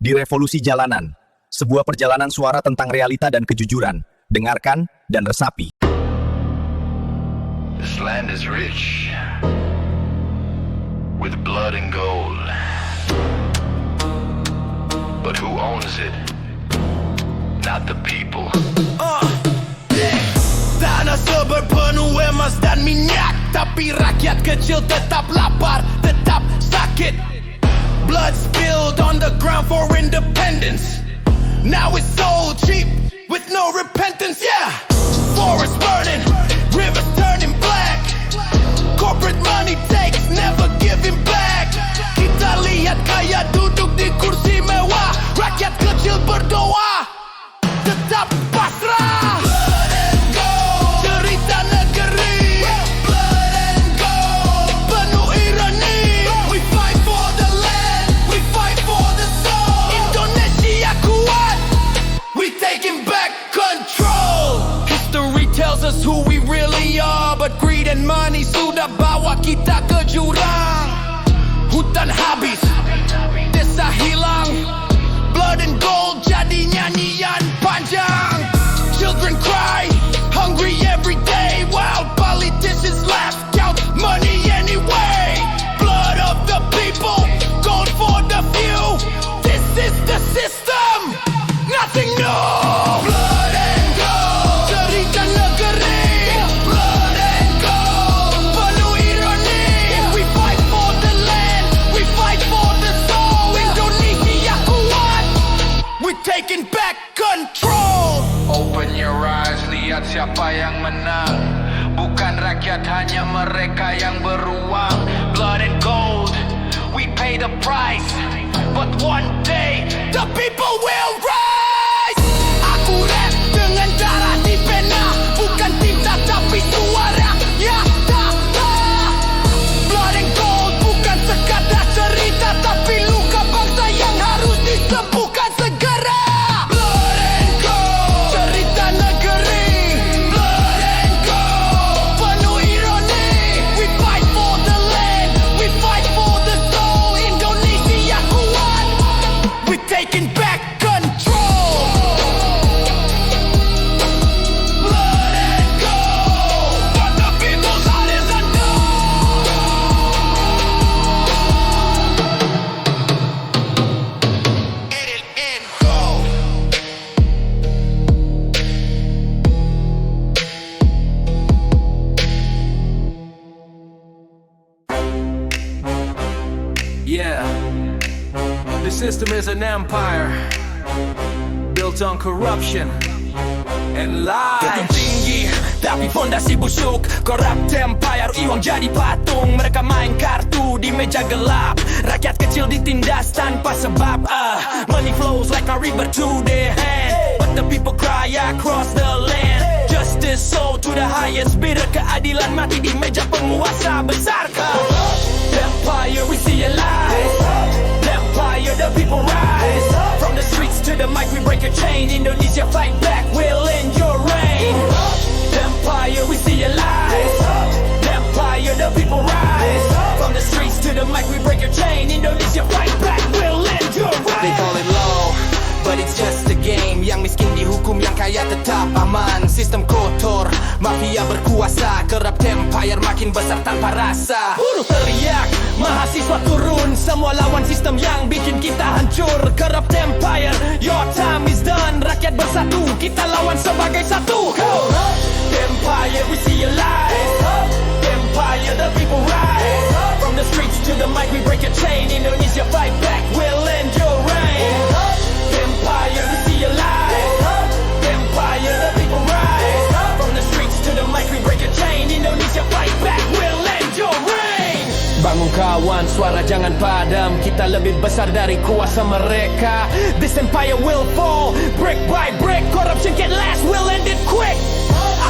di Revolusi Jalanan, sebuah perjalanan suara tentang realita dan kejujuran. Dengarkan dan resapi. This land is rich with blood and gold. But who owns it? Not the people. Tanah seberpenuh emas dan minyak, tapi rakyat kecil tetap lapar, tetap sakit. Blood spilled on the ground for independence. Now it's sold cheap with no repentance, yeah. Forests burning, rivers turning black. Corporate money takes, never giving back. Kita lihat kaya duduk di kursi mewah, rakyat kecil berdoa, tetap pasrah. Who we really are, but greed and money sudah bawa kita ke jurang. Hutan habis, desa hilang, blood and gold jadi nyanyian panjang. Children cry, hungry every day, while politicians laugh, count money anyway. Blood of the people, gold for the few. This is the system, nothing new. Taking back control. Open your eyes, lihat siapa yang menang. Bukan rakyat, hanya mereka yang beruang. Blood and gold, we pay the price. But one day, the people will rise. Aku rap dengan darah di pena, bukan tinta tapi suara nyata. Blood and gold bukan sekadar cerita, tapi luka bangsa yang harus disembuhkan segera. Taking back control. Blood and gold, what the people's heart is unknown. Get it and go. Yeah. The system is an empire built on corruption and lies. Gedung tinggi, tapi fondasi busuk. Corrupt empire, uang jadi patung. Mereka main kartu di meja gelap. Rakyat kecil ditindas tanpa sebab. Money flows like a river to their hand, but the people cry across the land. Justice sold to the highest bidder. Keadilan mati di meja penguasa besar. Empire, we see your lies. Empire, the people rise. From the streets to the mic, we break a chain. Indonesia fight back, we'll end your reign. Empire, we see your lies. Empire, the people rise. From the streets to the mic, we break a chain. Indonesia fight back, we'll end your reign. They call it law, but it's just a game. Yang miskin dihukum, yang kaya tetap aman. Sistem kotor, mafia berkuasa. Corrupt empire makin besar tanpa rasa. Buruh teriak, mahasiswa turun. Semua lawan sistem yang bikin kita hancur. Corrupt empire, your time is done. Rakyat bersatu, kita lawan sebagai satu. Empire, we see your lies. Empire, the people rise. From the streets to the mic, we break a chain. Indonesia fight back, we'll end your reign. Empire, we see your lies. Empire, the people rise. From the streets to the mic, we break a chain. Indonesia fight back, we'll end your reign. Bangun kawan, suara jangan padam. Kita lebih besar dari kuasa mereka. This empire will fall, brick by brick. Corruption can't last, we'll end it quick.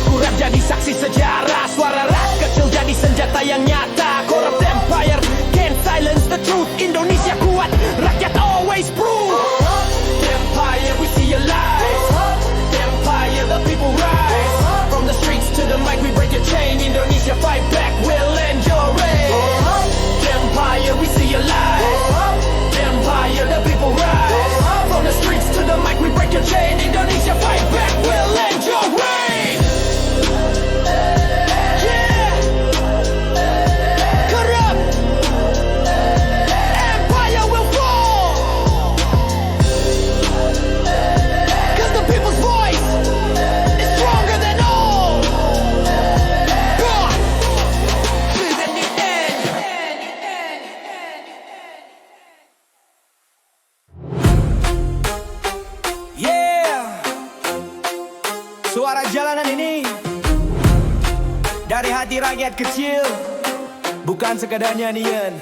Aku rap jadi saksi sejarah. Suara rap kecil jadi senjata yang nyata. Corrupt empire can't silence the truth. Indonesia kuat, rakyat always prove. Empire, we see your lies. Empire, the people rise. From the streets to the mic, we break a chain. Indonesia fight back, we'll end your reign. Empire, we see your lies. Empire, the people rise. Suara jalanan ini dari hati rakyat kecil, bukan sekadar nyanyian.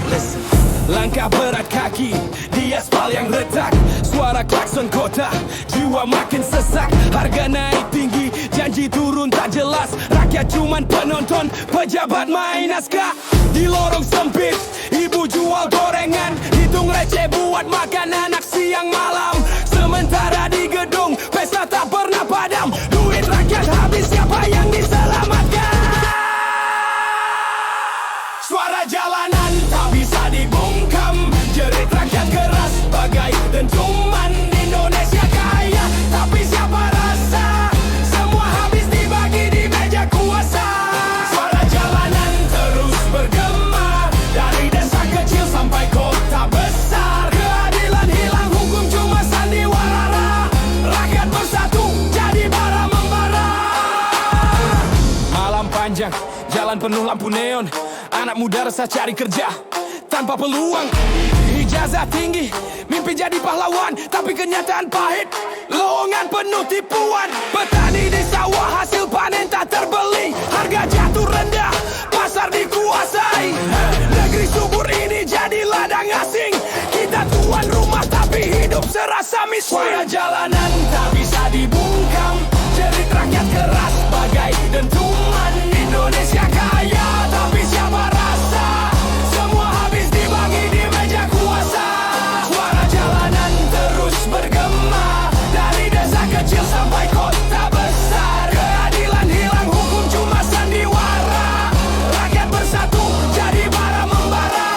Listen. Langkah berat kaki di aspal yang retak, suara klakson kota, jiwa makin sesak. Harga naik tinggi, janji turun tak jelas. Rakyat cuman penonton, pejabat main naskah. Di lorong sempit, ibu jual gorengan, hitung receh buat makan anak siang malam. Sementara di gedung, pesta tak pernah padam. Duit rakyat habis, siapa yang diselamatkan? Suara jalanan tak bisa dibungkam, jerit rakyat keras bagai dentuman. Indonesia kaya, tapi siapa rasa semua habis dibagi di meja kuasa. Suara jalanan terus bergema, dari desa kecil sampai kota besar. Keadilan hilang, hukum cuma sandiwara. Rakyat bersatu jadi bara membara. Malam panjang, jalan penuh lampu neon. Anak muda resah cari kerja tanpa peluang. Ijazah tinggi, mimpi jadi pahlawan, tapi kenyataan pahit, lowongan penuh tipuan. Petani di sawah hasil panen tak terbeli, harga jatuh rendah, pasar dikuasai. Negeri subur ini jadi ladang asing, kita tuan rumah tapi hidup serasa miskin. Suara jalanan tak bisa dibungkam, jerit rakyat keras bagai dentuman. Indonesia kaya, tapi siapa rasa semua habis dibagi di meja kuasa. Suara jalanan terus bergema, dari desa kecil sampai kota besar. Keadilan hilang, hukum cuma sandiwara. Rakyat bersatu jadi bara membara.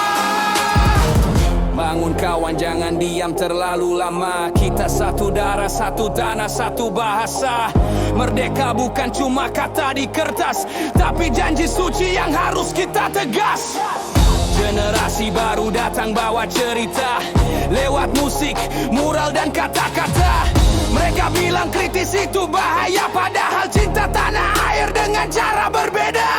Bangun kawan, jangan diam terlalu lama. Kita satu darah, satu tanah, satu bahasa. Merdeka bukan cuma kata di kertas, tapi janji suci yang harus kita tegas. Generasi baru datang bawa cerita, lewat musik, mural dan kata-kata. Mereka bilang kritis itu bahaya, padahal cinta tanah air dengan cara berbeda.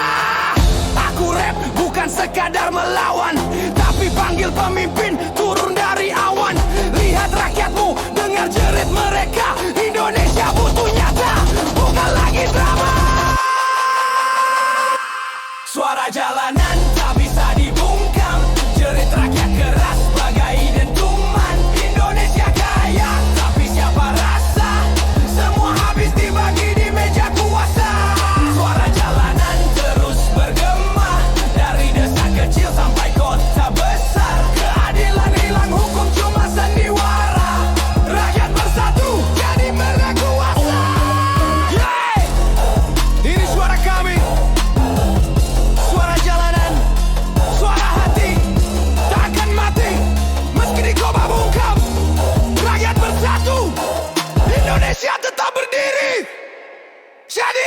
Aku rap bukan sekadar melawan, tapi panggil pemimpin turun dari awan. Lihat rakyatmu, dengar jerit mereka. Indonesia butuh nyata, bukan lagi drama. Suara jalanan tak bisa dibungkam, jerit rakyat keras bagai dentuman. Indonesia kaya, tapi siapa rasa semua habis dibagi di meja kuasa. Suara jalanan terus bergema, dari desa kecil sampai kota besar. Keadilan hilang, hukum cuma sandiwara. Rakyat bersatu jadi berkuasa. Yeah! Ini suara kami, suara jalanan, suara hati, takkan mati meski dicoba bungkam. Rakyat bersatu, Indonesia tetap berdiri. Jadi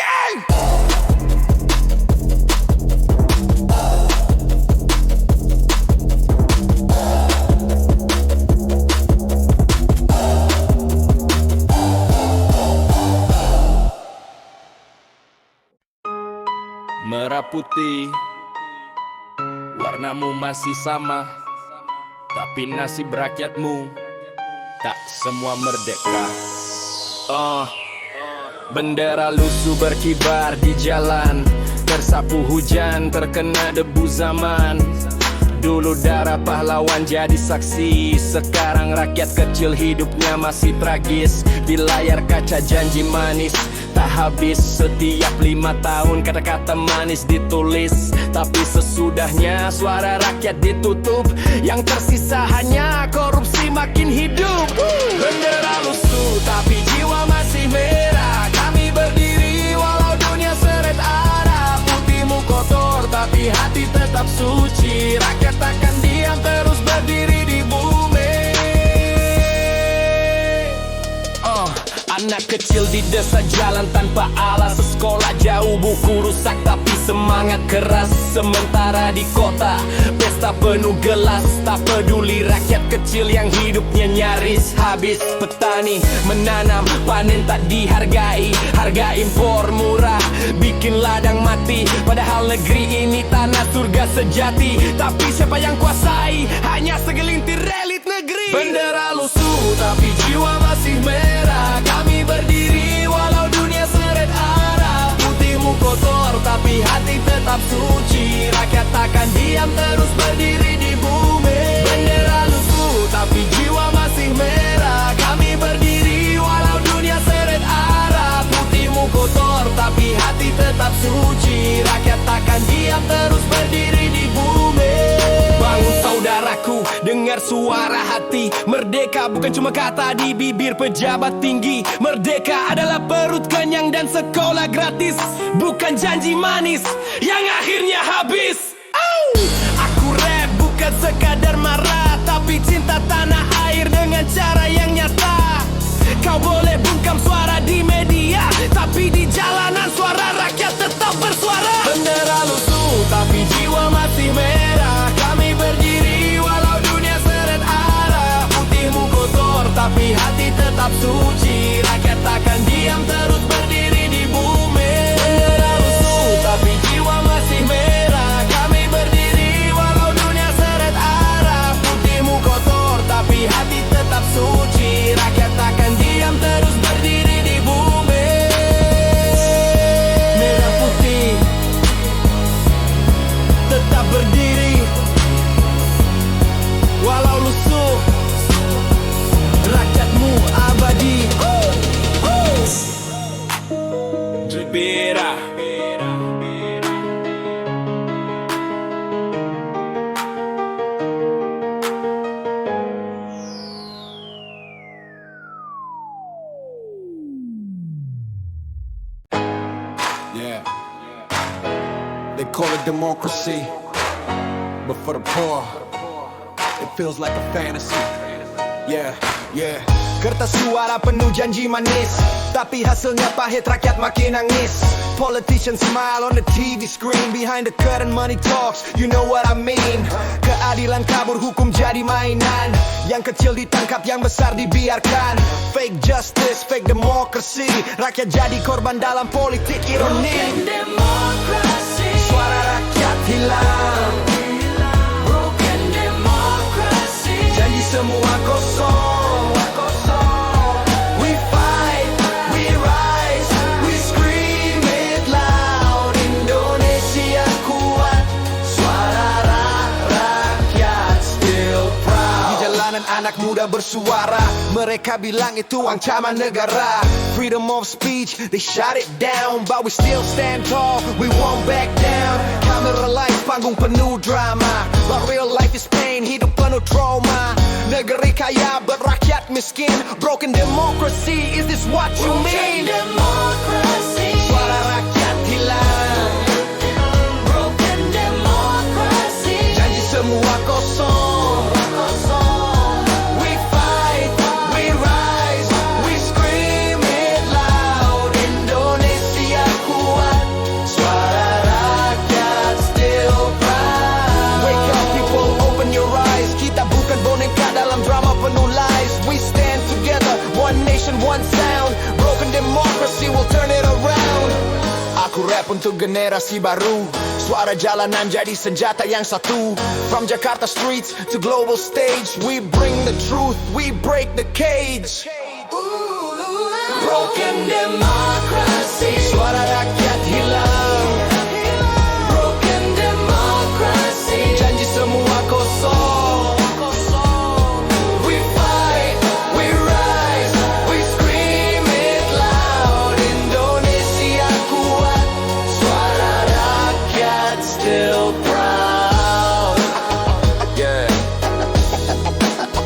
merah putih, warnamu masih sama, tapi nasib rakyatmu tak semua merdeka. Bendera lusuh berkibar di jalan, tersapu hujan, terkena debu zaman. Dulu darah pahlawan jadi saksi, sekarang rakyat kecil hidupnya masih tragis. Di layar kaca janji manis tak habis, setiap 5 tahun kata-kata manis ditulis, tapi sesudahnya suara rakyat ditutup. Yang tersisa hanya korupsi makin hidup. Bendera lusuh tapi jiwa masih merah, kami berdiri walau dunia seret arah. Putihmu kotor tapi hati tetap suci, rakyat takkan diam terus berdiri di bumi. Anak kecil di desa jalan tanpa alas, sekolah jauh buku rusak tapi semangat keras. Sementara di kota pesta penuh gelas, tak peduli rakyat kecil yang hidupnya nyaris habis. Petani menanam panen tak dihargai, harga impor murah bikin ladang mati. Padahal negeri ini tanah surga sejati, tapi siapa yang kuasai? Hanya segelintir elit negeri. Bendera lusuh tapi jiwa masih merah, kami berdiri walau tetap suci. Rakyat takkan diam terus berdiri di bumi. Bendera lusuh tapi jiwa masih merah. Kami berdiri walau dunia seret arah. Putihmu kotor tapi hati tetap suci. Rakyat takkan diam terus berdiri di bumi. Bangun saudaraku, dengar suara hati. Merdeka bukan cuma kata di bibir pejabat tinggi. Merdeka adalah perut kenyang dan sekolah gratis. Bukan janji manis yang akhirnya habis. Aku rap bukan sekadar marah, tapi cinta tanah air dengan cara yang nyata. Kau boleh bungkam suara di media, tapi di jalanan suara rakyat tetap bersuara. Bendera lusuh tapi jiwa masih merah. Kami berdiri walau dunia seret arah. Putihmu kotor tapi hati tetap suci. Rakyat takkan diam terus berdiri di bumi. Bendera lusuh tapi jiwa masih merah. Kami berdiri walau dunia seret arah. Putihmu kotor tapi hati tetap suci. Rakyat takkan diam terus berdiri di bumi. Merah putih tetap berdiri walau lusuh. Rakyatmu abadi. Berbeda. Yeah. They call it democracy, but for the poor, it feels like a fantasy. Yeah, yeah. Kertas suara penuh janji manis, tapi hasilnya pahit, rakyat makin nangis. Politicians smile on the TV screen. Behind the curtain money talks, you know what I mean. Keadilan kabur, hukum jadi mainan. Yang kecil ditangkap, yang besar dibiarkan. Fake justice, fake democracy. Rakyat jadi korban dalam politik ironi. Suara rakyat hilang. Broken democracy. Janji semua kosong. We fight, we rise, we scream it loud. Indonesia kuat, suara rakyat still proud. Di jalanan anak muda bersuara, mereka bilang itu ancaman negara. Freedom of speech, they shut it down, but we still stand tall, we won't back down. Kamera lights, panggung penuh drama, but real life is pain, hidup penuh trauma. Negeri kaya berakyat miskin. Broken democracy, is this what you mean? Broken democracy. Suara rakyat hilang. Broken democracy. Janji semua kosong. We fight, we rise, we scream it loud. Indonesia kuat, suara rakyat still proud. Wake up people, open your eyes. Kita bukan boneka dalam drama penuh lies. We stand together, one nation, one sound. Broken democracy will turn it around. Aku rap untuk generasi baru. Suara jalanan jadi senjata yang satu. From Jakarta streets to global stage, we bring the truth, we break the cage. Broken democracy. Suara rakyat hilang. Broken democracy. Janji semua kosong. We fight, we rise, we scream it loud. Indonesia kuat, suara rakyat still proud. Yeah.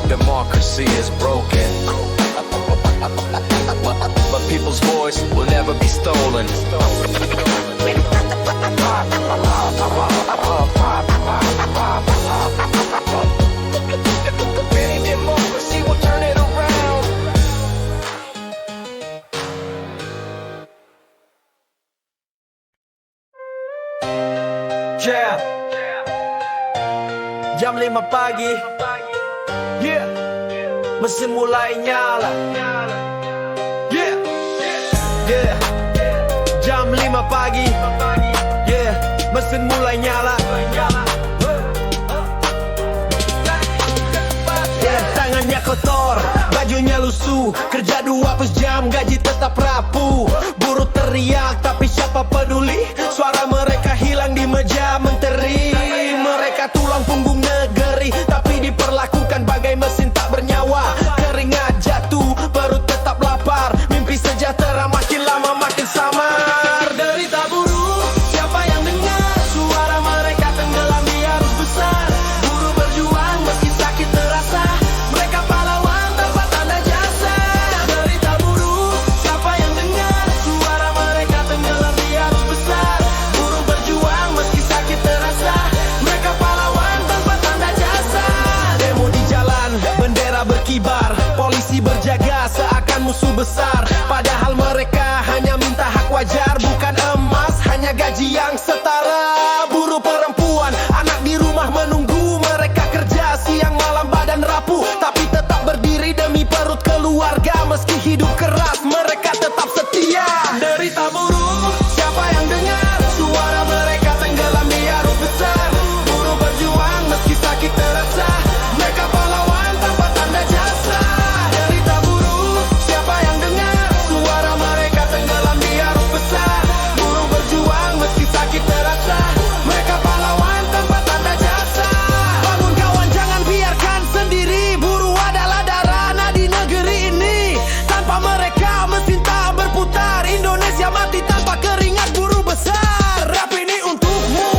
Democracy is broken, but people's voice will never be stolen. Democracy will turn it around. Yeah. Jam 5 pagi. Yeah. Mesin mulai nyala. Yeah. Yeah. Jam 5 pagi. Yeah. Mesin mulai nyala. Yeah. Tangannya kotor, bajunya lusuh. Kerja 12 jam, gaji tetap rapuh. Buruh teriak, tapi siapa peduli? Suara mereka hilang di senjata berkibar, polisi berjaga seakan musuh besar. Padahal mereka hanya minta hak wajar, bukan emas, hanya gaji yang setara. Buruh perempuan, anak di rumah menunggu, mereka kerja siang malam badan rapuh, tapi tetap berdiri demi perut keluarga. Meski hidup keras, mereka tetap setia. Derita buruh, siapa yang dengar? Suara mereka tenggelam di arus besar. Buruh berjuang meski sakit terasa, mereka pahlawan tanpa tanda jasa. Derita buruh, siapa yang dengar? Suara mereka tenggelam di arus besar. Buruh berjuang meski sakit terasa, mereka pahlawan tanpa tanda jasa. Bangun kawan, jangan biarkan sendiri. Buruh adalah darah nadi negeri ini. Tanpa mereka mesin tak berputar. Indonesia mati tanpa keringat buruh besar. Rap ini untukmu,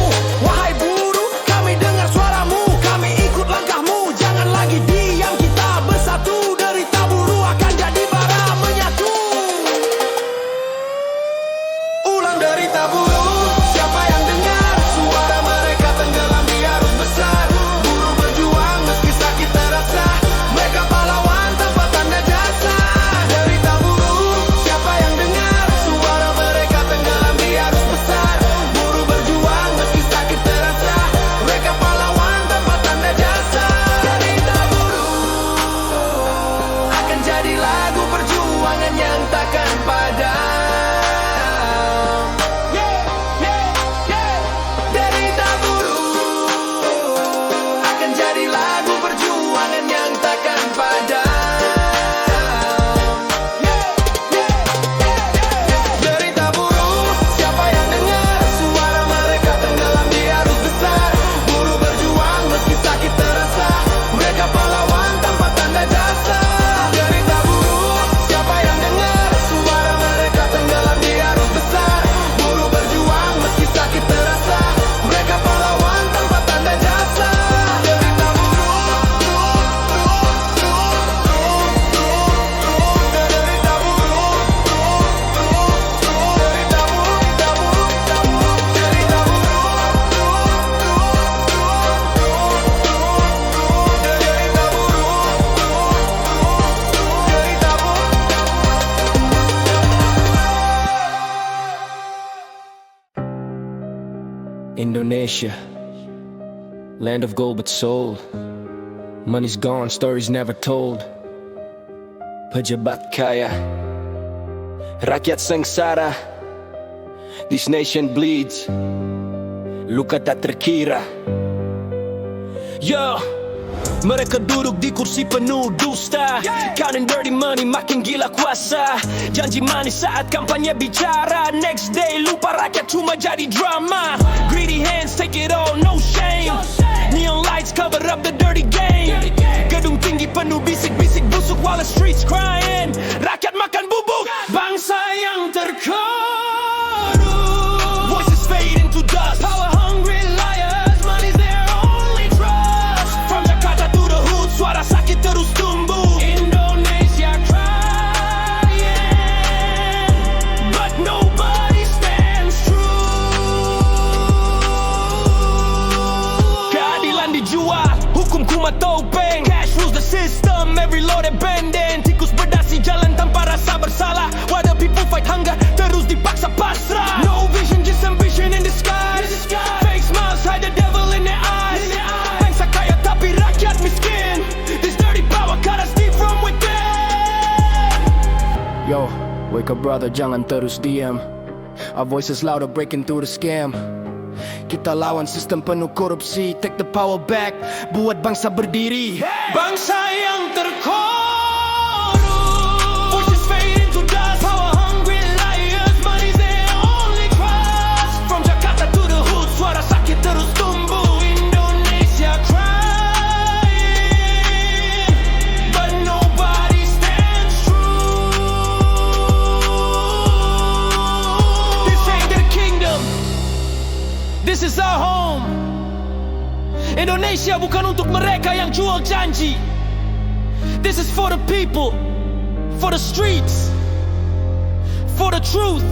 wahai buruh. Kami dengar suaramu, kami ikut langkahmu. Jangan lagi diam, kita bersatu. Derita buruh akan jadi bara menyatu. Ulang derita buruh, siapa yang dengar? Suara mereka tenggelam di arus besar. Buruh berjuang meski sakit terasa, mereka pahlawan tanpa tanda jasa. Derita buruh, siapa yang dengar? Suara mereka tenggelam di arus besar. Buruh berjuang meski sakit terasa, mereka pahlawan tanpa tanda jasa. Derita buruh akan jadi lagu perjuangan yang takkan padam. Derita buruh akan jadi lagu perjuangan yang takkan padam. Derita buruh, siapa yang dengar? Suara mereka tenggelam di arus besar. Buruh berjuang meski sakit terasa, mereka pahlawan tanpa tanda jasa. Derita buruh, siapa yang dengar? Suara mereka tenggelam di arus besar. Buruh berjuang meski sakit terasa, mereka pahlawan tanpa tanda jasa. Derita buruh, derita buruh, derita Indonesia, land of gold but sold. Money's gone, stories never told. Pejabat kaya, rakyat sengsara. This nation bleeds, luka tak terkira. Yo, mereka duduk di kursi penuh dusta, counting dirty money, makin gila kuasa. Janji manis saat kampanye bicara, next day lupa rakyat cuma jadi drama. Greedy hands take it all, no shame. Neon lights cover up the dirty game. Gedung tinggi penuh bisik-bisik busuk while the streets crying. Rakyat makan bubuk, bangsa yang terkorup. Voices fade into dust, power hungry liars, money's their only trust. From Jakarta to the hood, suara sakit terus tumbuh. Indonesia crying, but nobody stands true. Keadilan dijual, hukum kuma topeng. Cash rules the system, every law they bending. Tikus berdasi jalan tanpa rasa bersalah, while the people fight hunger, terus dipaksa pasrah. No vision, just ambition in disguise. Fake smiles hide the devil in their eyes. Bangsa kaya tapi rakyat miskin. This dirty power cut us deep from within. Yo, wake up brother, jangan terus diam. Our voices louder breaking through the scam. Kita lawan sistem penuh korupsi, take the power back, buat bangsa berdiri. Bangsa yang terkorup, voices fade into dust, power hungry liars, money's their only trust. From Jakarta to the hood, suara sakit terus tumbuh. Indonesia crying, but nobody stands true. This ain't their kingdom, this is our home. Indonesia bukan untuk mereka yang jual janji. This is for the people, for the streets, for the truth.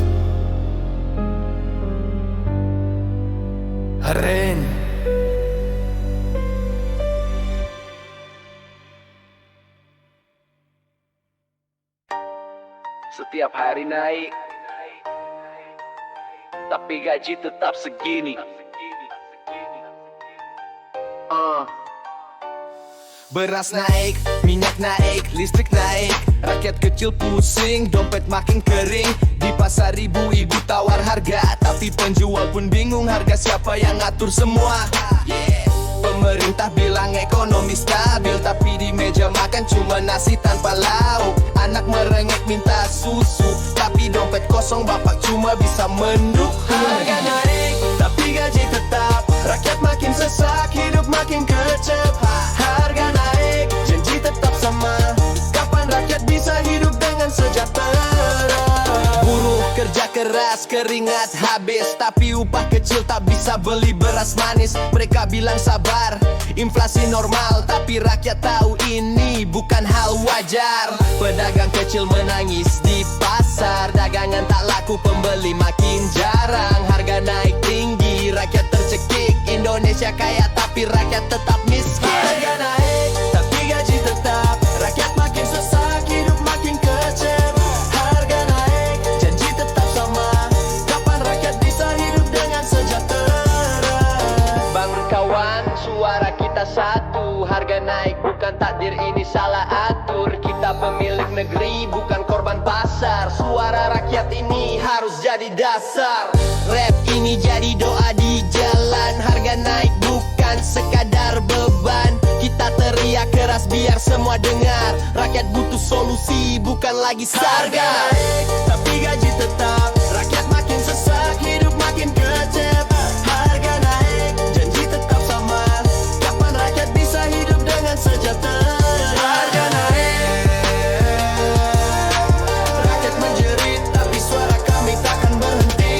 Aren. Setiap hari naik, tapi gaji tetap segini. Beras naik, minyak naik, listrik naik. Rakyat kecil pusing, dompet makin kering. Di pasar ibu-ibu tawar harga, tapi penjual pun bingung harga siapa yang ngatur semua. Pemerintah bilang ekonomi stabil, tapi di meja makan cuma nasi tanpa lauk. Anak merengek minta susu, tapi dompet kosong bapak cuma bisa menduk. Harga naik, tapi gaji tetap. Rakyat makin sesak, hidup makin kecep. Harga naik, janji tetap sama. Kapan rakyat bisa hidup dengan sejahtera? Buruh kerja keras, keringat habis, tapi upah kecil tak bisa beli beras manis. Mereka bilang sabar, inflasi normal, tapi rakyat tahu ini bukan hal wajar. Pedagang kecil menangis di pasar, dagangan tak laku, pembeli makin jarang. Harga naik tinggi, rakyat tercekik. Indonesia kaya tapi rakyat tetap miskin. Harga naik, tapi gaji tetap. Rakyat makin sesak, hidup makin kecep. Harga naik, janji tetap sama. Kapan rakyat bisa hidup dengan sejahtera? Bangun kawan, suara kita satu. Harga naik bukan takdir, ini salah atur. Kita pemilik negeri, bukan korban pasar. Suara rakyat ini harus jadi dasar. Rap ini jadi doa di jalan. Harga naik bukan sekadar beban. Kita teriak keras biar semua dengar. Rakyat butuh solusi, bukan lagi harga naik, tapi gaji tetap. Rakyat makin sesak, hidup makin kecep. Harga naik, janji tetap sama. Kapan rakyat bisa hidup dengan sejahtera? Harga naik, rakyat menjerit, tapi suara kami takkan berhenti.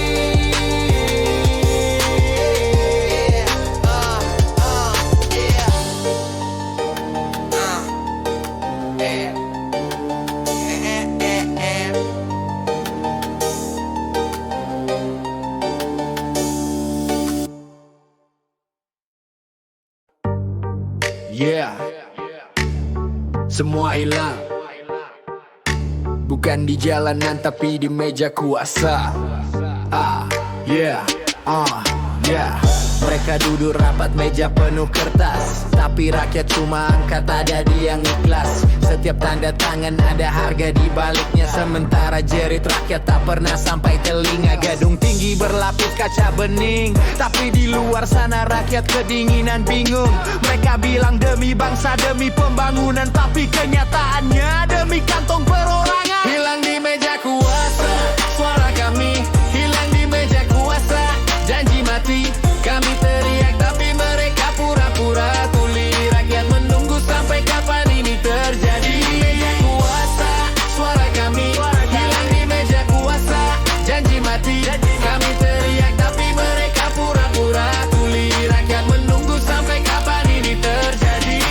Yeah, semua hilang, bukan di jalanan tapi di meja kuasa. Yeah. Mereka duduk rapat meja penuh kertas, tapi rakyat cuma angkat, ada yang ikhlas. Setiap tanda tangan ada harga di baliknya, sementara jerit rakyat tak pernah sampai telinga. Gedung tinggi berlapis kaca bening, tapi di luar sana rakyat kedinginan bingung. Mereka bilang demi bangsa, demi pembangunan, tapi kenyataannya demi kantong perorangan. Hilang di meja kuasa, suara kami hilang di meja kuasa. Janji mati, kami teriak tapi mereka pura-pura tuli. Rakyat menunggu sampai kapan ini terjadi. Meja kuasa, suara kami hilang di meja kuasa. Janji mati, kami teriak tapi mereka pura-pura tuli. Rakyat menunggu sampai kapan ini terjadi.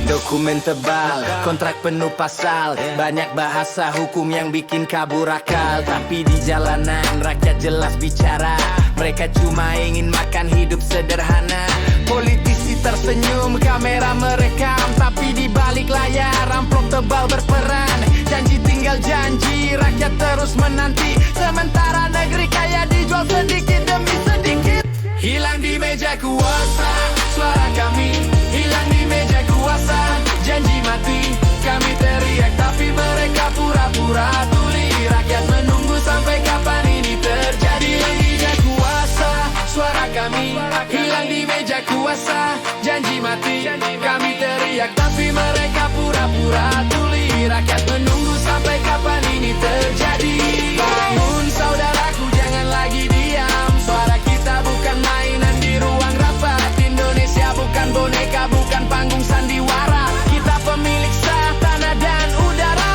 Dokumen tebal, kontrak penuh pasal, banyak bahasa hukum yang bikin kabur akal. Tapi di jalanan rakyat jelas bicara, mereka cuma ingin makan hidup sederhana. Politisi tersenyum, kamera merekam, tapi di balik layar amplop tebal berperan. Janji tinggal janji, rakyat terus menanti, sementara negeri kaya dijual sedikit demi sedikit. Hilang di meja kuasa, suara kami hilang di meja kuasa. Janji mati, kami teriak tapi mereka pura-pura tuli. Rakyat menunggu sampai kapan ini terjadi. Hilang di meja kuasa, suara kami hilang di meja kuasa. Janji mati, kami teriak tapi mereka pura-pura tuli. Rakyat menunggu sampai kapan ini terjadi. Bangun saudaraku, jangan lagi diam. Suara kita bukan mainan di ruang rapat. Indonesia bukan boneka, bukan panggung sandiwara. Kita pemilik sah tanah dan udara.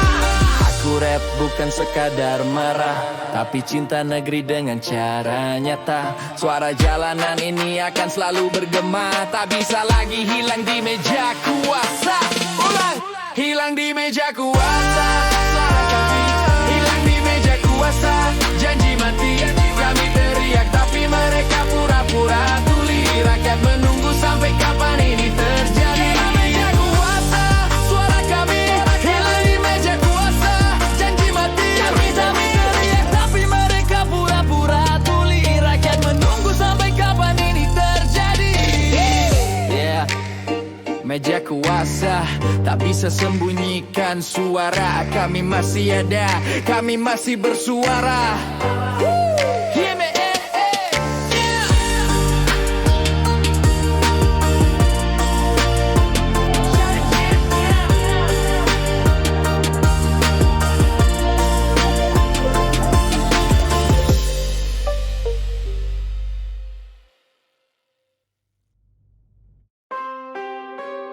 Aku rap bukan sekadar marah, tapi cinta negeri dengan cara nyata. Suara jalanan ini akan selalu bergema, tak bisa lagi hilang di meja kuasa. Ulang, hilang di meja kuasa. Suara kami hilang di meja kuasa. Janji mati, kami teriak tapi mereka pura-pura tuli. Rakyat menunggu sampai kapan ini terjadi. Di meja kuasa, suara kami hilang di meja kuasa. Janji mati, bisa sembunyikan suara. Kami masih ada, kami masih bersuara. Hear me, yeah.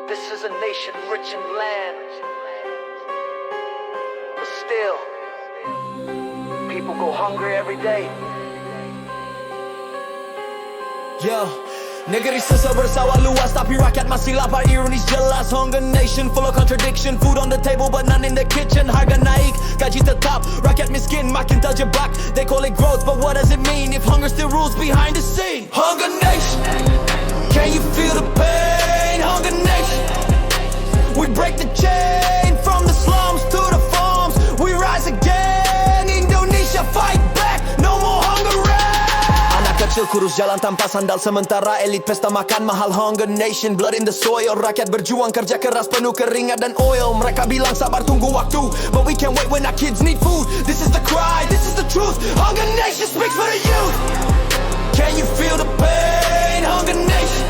This is a nation rich in land, but still, people go hungry every day. Yo, negeri sesa bersawah luas tapi rakyat masih lapar, ironis jelas. Hunger nation full of contradiction, food on the table but none in the kitchen. Harga naik, gaji tetap, rakyat miskin makin terjebak. They call it growth but what does it mean if hunger still rules behind the scene? Hunger nation, can you feel the pain? Hunger nation, we break the chain from the slums to the farms. We rise again, Indonesia fight back, no more hunger reign. Anak kecil kurus jalan tanpa sandal, sementara elit pesta makan mahal. Hunger nation, blood in the soil. Rakyat berjuang kerja keras penuh keringat dan oil. Mereka bilang sabar tunggu waktu, but we can't wait when our kids need food. This is the cry, this is the truth. Hunger nation speaks for the youth. Can you feel the pain? Hunger nation,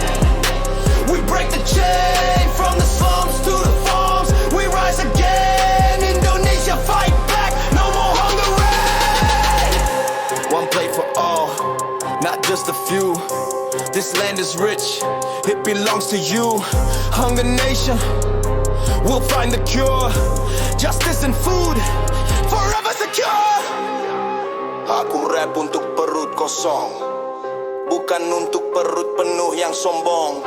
we break the chain from the slums to the farms. We rise again, Indonesia fight back, no more hunger reign. One plate for all, not just a few. This land is rich, it belongs to you. Hunger nation, we'll find the cure. Justice and food, forever secure. Aku rap untuk perut kosong, bukan untuk perut penuh yang sombong.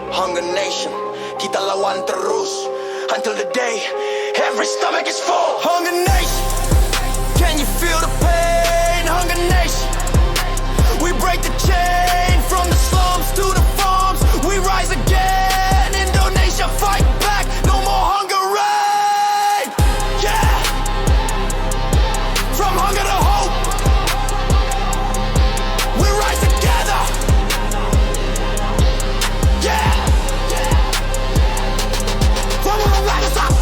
Hunger nation, kita lawan terus until the day every stomach is full. Hunger nation, can you feel the pain? Hunger nation, we break the chain from the slums to the farms. We rise again, Indonesia fight back, no more hunger reign. Yeah, from hunger to hope, we rise together. Yeah, from the rise up.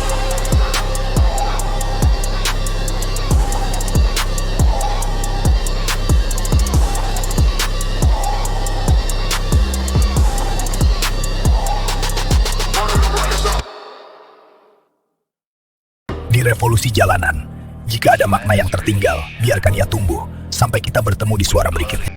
Di revolusi jalanan, jika ada makna yang tertinggal, biarkan ia tumbuh sampai kita bertemu di suara berikutnya.